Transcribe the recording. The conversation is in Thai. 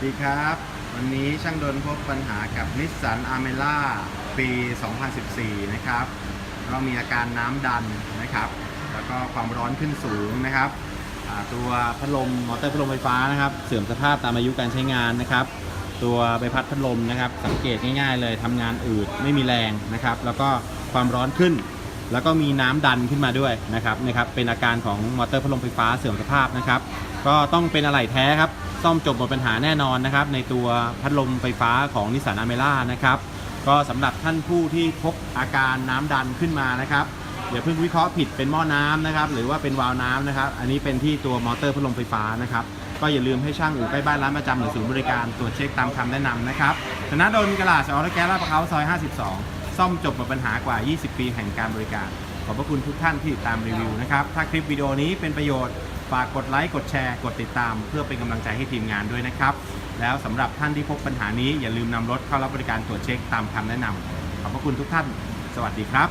วัสดีครับวันนี้ช่างดนพบปัญหากับนิสสันอาร์เมล่าปี 2014 นะครับเรามีอาการน้ำดันนะครับแล้วก็ความร้อนขึ้นสูงนะครับตัวพัดลมมอเตอร์พัดลมไฟฟ้านะครับเสื่อมสภาพตามอายุการใช้งานนะครับตัวใบพัดพัดลมนะครับสังเกตง่ายๆเลยทำงานอืดไม่มีแรงนะครับแล้วก็ความร้อนขึ้นแล้วก็มีน้ำดันขึ้นมาด้วยนะครับเป็นอาการของมอเตอร์พัดลมไฟฟ้าเสื่อมสภาพนะครับก็ต้องเป็นอะไหล่แท้ครับซ่อมจบหมดปัญหาแน่นอนนะครับในตัวพัดลมไฟฟ้าของนิสสันอาร์เมล่านะครับก็สำหรับท่านผู้ที่พบอาการน้ำดันขึ้นมานะครับอย่าเพิ่งวิเคราะห์ผิดเป็นหม้อน้ำนะครับหรือว่าเป็นวาล์วน้ำนะครับอันนี้เป็นที่ตัวมอเตอร์พัดลมไฟฟ้านะครับก็อย่าลืมให้ช่างอู่ใกล้บ้านร้านประจำหรือศูนย์บริการตรวจเช็คตามคำแนะนำนะครับธนดลกลาดออโต้แก๊สลาดพร้าวซอย 52 ซ่อมจบหมดปัญหากว่า 20 ปีแห่งการบริการขอบพระคุณทุกท่านที่ติดตามรีวิวนะครับถ้าคลิปวิดีโอนี้เป็นประโยชน์ฝากกดไลค์กดแชร์กดติดตามเพื่อเป็นกำลังใจให้ทีมงานด้วยนะครับแล้วสำหรับท่านที่พบปัญหานี้อย่าลืมนำรถเข้ารับบริการตรวจเช็คตามคำแนะนำขอบพระคุณทุกท่านสวัสดีครับ